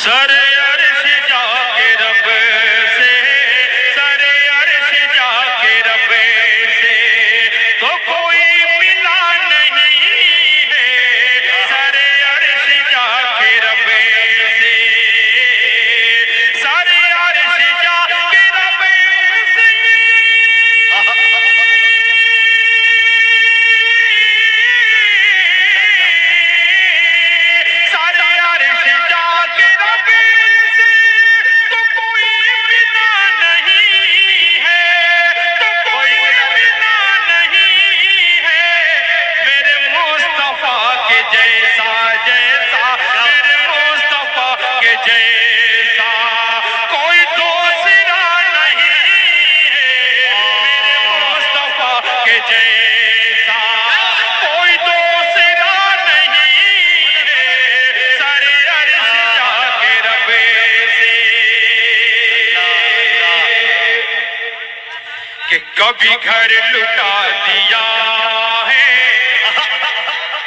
سر عرش جا کے رب سے، سر عرش جا کے رب سے تو کوئی ملا نہیں ہے، سر عرش جا کے رب سے، سر عرش جا کے رب سے، سر عرش جا کے رب سے تو کوئی ملا نہیں ہے، تو کوئی ملا نہیں ہے میرے مصطفیٰ کے جیسا، جیسا میرے مصطفیٰ کے جیسا کوئی دوسرا نہیں ہے، میرے مصطفیٰ کے جیسا کوئی دوسرا نہیں ہے، سر عرش جا کے رب سے کہ کبھی گھر لٹا دیا ہے،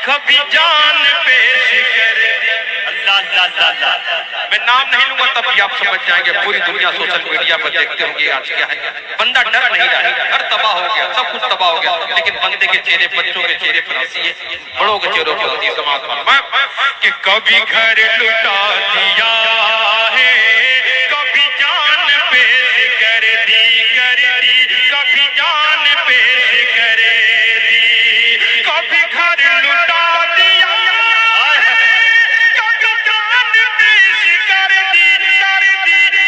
کبھی جان پیش کر دی۔ اللہ اللہ اللہ، میں نام نہیں لوں گا تب بھی آپ سمجھ جائیں گے، پوری دنیا سوشل میڈیا پر دیکھتے ہوں گے آج کیا ہے، بندہ ڈر نہیں رہا، گھر تباہ ہو گیا، سب کچھ تباہ ہو گیا، لیکن بندے کے چہرے، بچوں کے چہرے پر ہنسی ہے، بڑوں کے چہروں پر ہنسی ہے، سماعت فرما کہ کبھی گھر لٹا دیا ہے، کبھی جان پیش کر دی، کبھی جان پیش کر دی، کبھی گھر لٹا دیا ہے، کبھی جان پیش کر دی،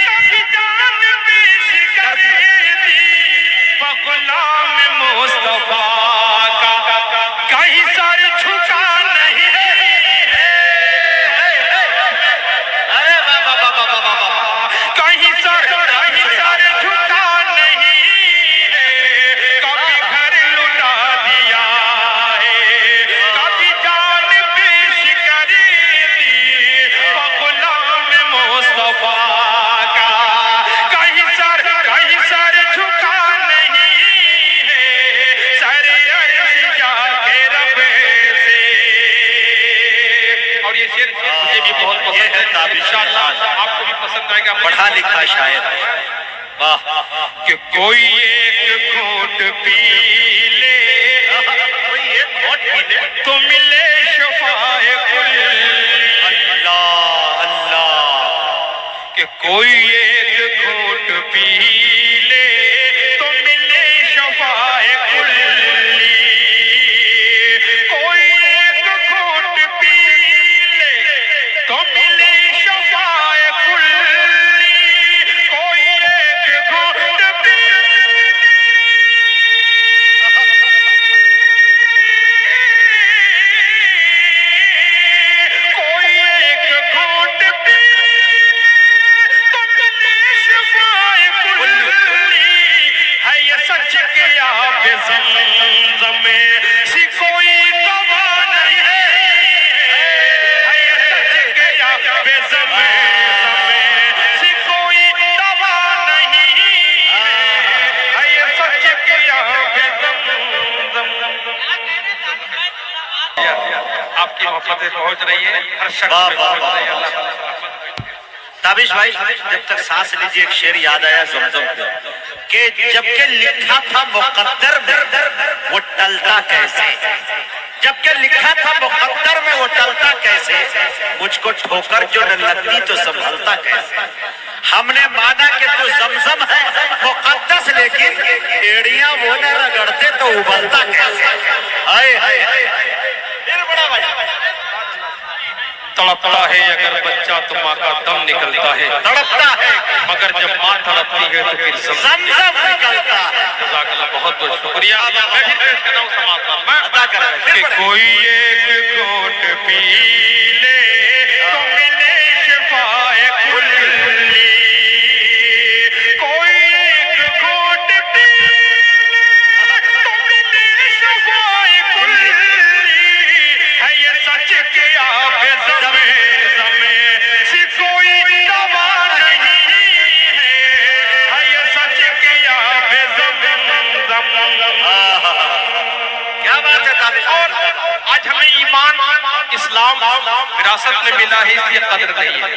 کبھی جان پیش کر دی، غلام مصطفیٰ کا کہیں سر جھکا نہیں ہے، کہیں سر جھکا نہیں ہے، کبھی گھر لٹا دیا ہے، کبھی جان پیش کر دی، غلام مصطفیٰ کا کہیں سر جھکا نہیں ہے، سر عرش جا کے رب سے۔ اور یہ شعر مجھے بھی بہت پسند ہے، انشاءاللہ آپ کو بھی پسند آئے گا، پڑھا لکھا شاعر، واہ، کہ کوئی ایک گھونٹ پی لے، کوئی ایک گھونٹ پی لے، تو ملے شفائے کل، اللہ اللہ، کہ کوئی ایک گھونٹ پی لے تو ملے شفائے کلی، کوئی ایک گھونٹ پی لے تو ملے شفائے کلی، کوئی ایک گھونٹ پی کوئی ایک گھونٹ پی تو ملے شفائے کلی، ہے یہ سچ کہ آب زمزم سی کوئی دوا نہیں ہے، ہے یہ سچ کہ آب زمزم سی کوئی دوا نہیں ہے، ہے یہ سچ کہ آب زمزم۔ آپ کی محبتیں پہنچ رہی ہے، ہر شخص واہ، میں واہ، پہنچ رہی ہے، واہ، اللہ واہ۔ تعالیٰ تابش بھائی جب تک سانس لیجئے ایک شعر یاد آیا زمزم پہ کہ جب کہ لکھا تھا مقدر میں وہ ٹلتا کیسے، جب کہ لکھا تھا مقدر میں وہ ٹلتا کیسے، مجھ کو ٹھوکر جو نہ لگتی تو سنبھلتا کیسے، ہم نے مانا کہ تو زمزم ہے مقدس، لیکن ایڑیاں وہ نہ رگڑتے تو ابلتا کیسے، آئے آئے آئے پھر بڑا بھائی تڑپتا ہے اگر بچہ تو ماں کا دم نکلتا ہے، تڑپتا ہے مگر جب ماں تڑپتی ہے تو پھر زمزم نکلتا ہے۔ جزاک اللہ، بہت بہت شکریہ، میں بھی پیش کر رہا ہوں سماعت پر، ادا کر رہے کہ کوئی ایک گھونٹ پی لے تو ملے شفائے کلی، کوئی ایک گھونٹ پی لے تو ملے شفائے کلی، ہے یہ سچ کہ آپ زمزم سی کوئی دوا نہیں ہے، ہے یہ سچ کہ آپ زمزم۔ کیا بات ہے تابش اور آج ہمیں ایمان اسلام وراثت میں ملا ہے، اس لیے قدر نہیں ہے۔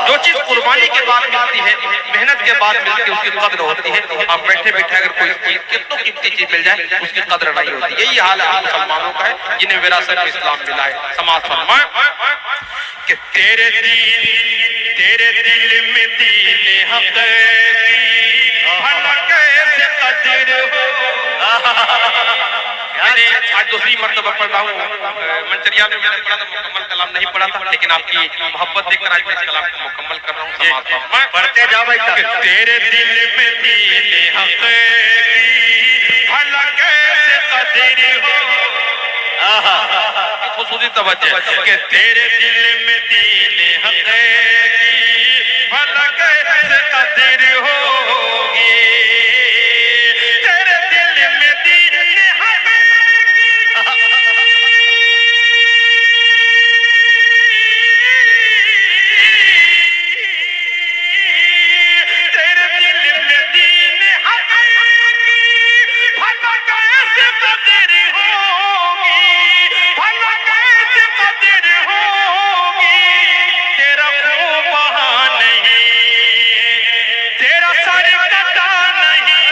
جو چیز قربانی کے بعد ملتی ہے، محنت کے بعد ملتی ہے، اس کی قدر ہوتی ہے۔ آپ بیٹھے بیٹھے اگر کوئی کتنوں قیمتی چیز مل جائے اس کی قدر نہیں ہوتی۔ یہی حال ہے مسلمانوں کا ہے جنہیں وراثت میں اسلام ملا ہے۔ سماعت فرمائیں کہ تیرے دل میں دین حق کی بھلا کیسے قدر ہو۔ میں نے آج دوسری مرتبہ پڑھ رہا ہوں، منچریال میں نے پڑھا تھا، مکمل کلام نہیں پڑھا تھا، لیکن آپ کی محبت دیکھ کر آج میں اس کلام کو مکمل کر رہا ہوں۔ سماعت فرمائیں پڑھتے جاؤ بھائی کہ تیرے دل میں دین حق کی بھلا کیسے قدر ہو۔ خصوصی توجہ کہ تیرے دل میں دین حق کی بھلا کیسے قدر ہوگی۔ تیرے دل میں دین حق تیرے دل میں دین حق بھلا کیسے قدر ہوگی، بھلا کیسے قدر ہوگی۔ تیرا خوب وہاں نہیں، تیرا سر کٹا نہیں،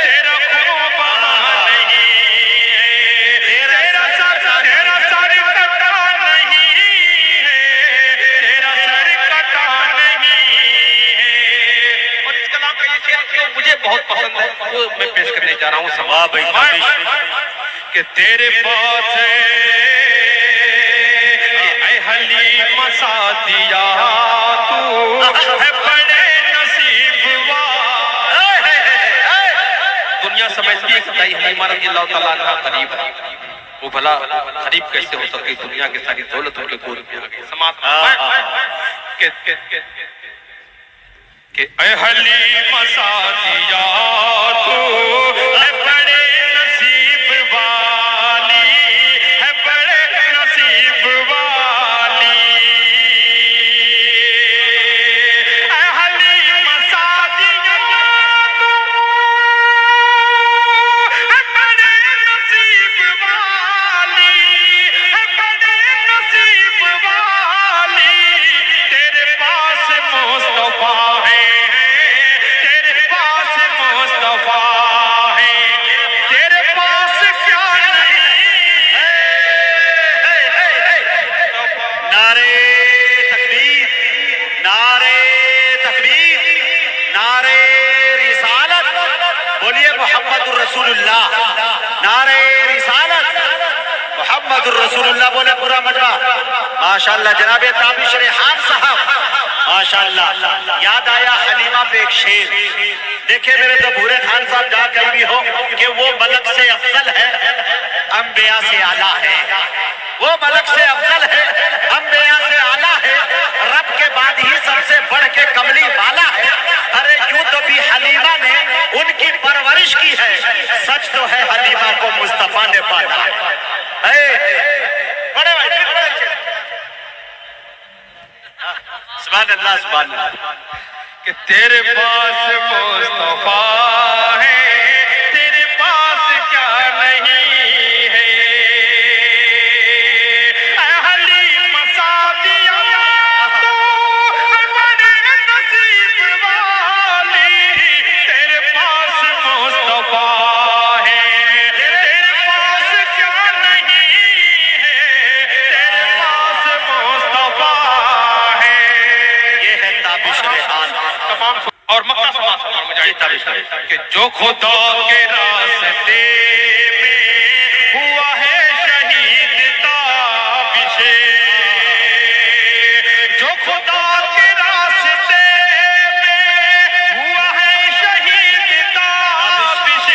تیرا خوب وہاں نہیں، تیرا سر کٹا نہیں ہے، تیرا سر کٹا نہیں ہے۔ اور اس کلام کا یہ شعر جو مجھے بہت پسند ہے وہ میں پیش کرنے جا رہا ہوں۔ واہ بھائی کہ تیرے پاس اے حلیم سعدیہ تو ہے بڑے نصیب وار۔ دنیا سمجھتی ہے کہ بھائی حلیمہ رضی اللہ تعالیٰ عنہ غریب ہے، وہ بھلا غریب کیسے ہو سکے، دنیا کی ساری دولت ان کے گود میں آ گئی۔ سماعت فرمائیں کہ اے حلیم سعدیہ تو ہے بڑے نصیب والی، ہے بڑے نصیب والی۔ اے حلیم سعدیہ تو ہے بڑے نصیب والی، ہے بڑے نصیب والی۔ تیرے پاس مصطفیٰ ہے، تیرے پاس مصطفیٰ ہے، تیرے پاس کیا نہیں ہے۔ نعرے تکبیر، نعرے تکبیر، نعرے رسالت، بولیے محمد الرسول اللہ، نعرے رسالت، محمد الرسول اللہ بولے پورا مجمع۔ ماشاءاللہ جناب تابش ریحان صاحب، ماشاءاللہ یاد آیا حلیمہ پہ ایک شعر۔ دیکھیں میرے تو بھورے خان صاحب جہاں کہیں بھی ہو کہ وہ ملک سے افضل ہے، انبیاء سے اعلیٰ ہے، وہ ملک سے افضل ہے، انبیاء سے اعلیٰ ہے، رب کے بعد ہی سب سے بڑھ کے کملی والا ہے۔ ارے یوں تو بھی حلیمہ نے ان کی پرورش کی ہے، سچ تو ہے حلیمہ کو مصطفیٰ نے پالا۔ بڑے بھائی سبحان اللہ سبحان اللہ۔ کہ تیرے پاس مصطفیٰ ہے، تیرے پاس کیا نہیں ہے۔ اے حلیم سعدیہ تو ہے بڑے نصیب والی، تیرے پاس مصطفیٰ ہے، تیرے پاس کیا نہیں ہے، تیرے پاس مصطفیٰ ہے۔ یہ ہے تابش ریحان تمام اور مکہ سماعت فرمائیں مجاہد تابش بھائی۔ کہ جو خدا کے راستے میں ہوا ہے شہید تابش، جو خدا کے راستے میں ہوا ہے شہید تابش،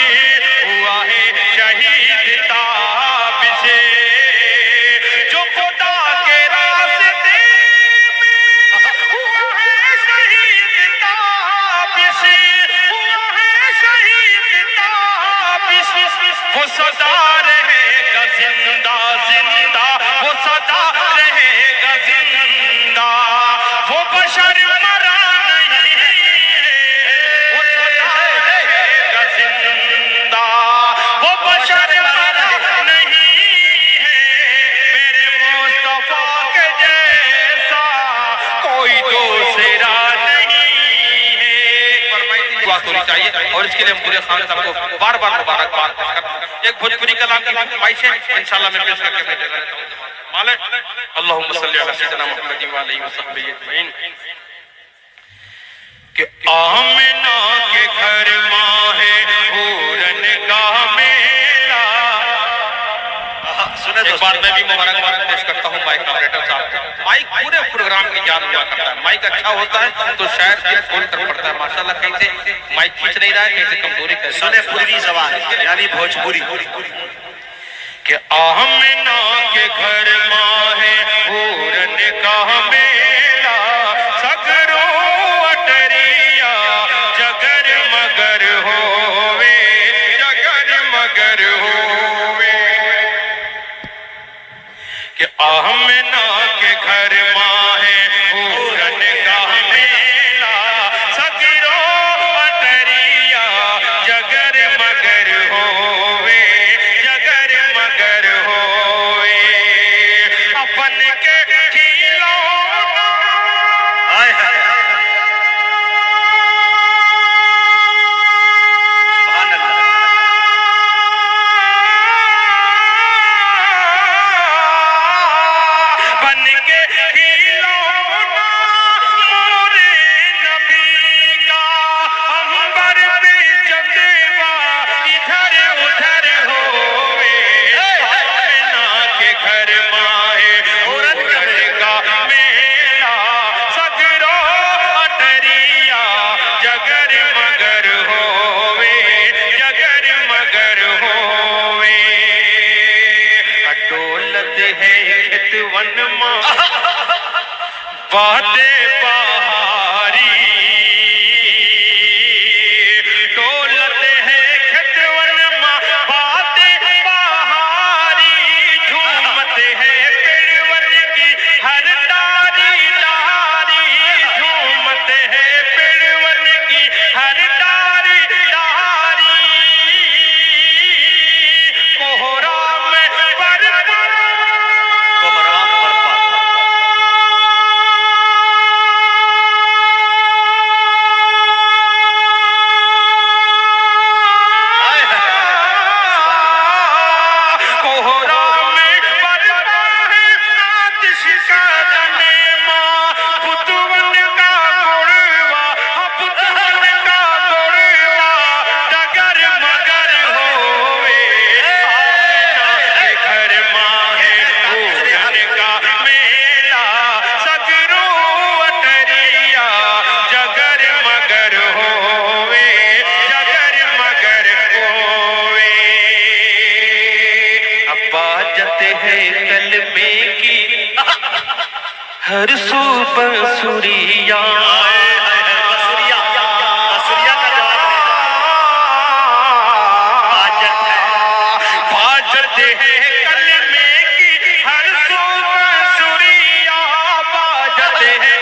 ہوا ہے شہید تابش، جو خدا کے راستے میں ہوا ہے شہید تابش، ہوا ہے شہید تابش۔ وہ صدا رہے گا زندہ زندہ، وہ صدا رہے گا زندہ، وہ بشر مرا نہیں ہے، وہ صدا رہے گا زندہ، وہ بشر مرا نہیں ہے۔ میرے شروعات ہونی چاہیے اور اس کے لیے ہم پورے خان صاحب کو بار بار مبارکباد پیش کرتے ہیں. ایک بھوجپوری کلام کی فرمائش ہے انشاءاللہ میں پیش کر کے اپنے جگہ لیتا ہوں. اللہم صلی علی سیدنا محمد وعلیہ وصحبہ اجمعین. کہ آمنہ کے گھر ماہ حورن کا میلہ. ایک بار میں بھی مبارکباد پیش کرتا ہوں مائک آپریٹر صاحب کو. مائک پورے پروگرام کی جان ہوا کرتا ہے. مائک اچھا ہوتا ہے تو شاید دل کھول کر پڑتا ہے. ماشاءاللہ کہیں سے مائک کھینچ نہیں رہا ہے, کہیں سے کمزوری کیسے. سنے پوری زبان یعنی بھوجپوری. کہ آمنہ کے گھر ماہ حورن کا میلہ, سگرو اٹریا جگر مگر ہووے, جگر مگر ہووے. کہ آمنہ کے گھر ماہ حورن کا میلہ, سگرو اٹریا جگر مگر ہووے, جگر مگر ہووے. اپن کے کھیلونا ہائے ہائے سبحان اللہ. بن کے کھیلونا مورے نبی کا, عنبر پہ چندوا ادھر ادھر ہووے. آمنہ کے گھر ماہ حورن کا میلہ, سگرو اٹریا جگر مگر ہووے, جگر مگر ہووے. ڈولت ہے کھتون ماں باد بہاری, ڈولت ہے کھتون ماں باد بہاری, جھومت ہے پڑون کی ہر ڈاری ڈاری, جھومت ہے پڑون کی ہر ڈاری ڈاری. کوہرام برپا کوہرام برپا. ہائے ہائے کوہرام برپا ہے آتش کا دنیما, پتون کا گڑوا, پتون کا گڑوا ڈگر مگر ہووے. آمنہ کے گھر ماہ حورن کا میلہ, سگرو اٹریا جگر مگر ہووے, جگر مگر ہووے. اب باجت ہے کلمے کی ہر سو بنسریاں, بسریا بسریا کا جواب حاجت ہے. باجت ہے کلمے کی ہر سو بنسریاں, باجت ہے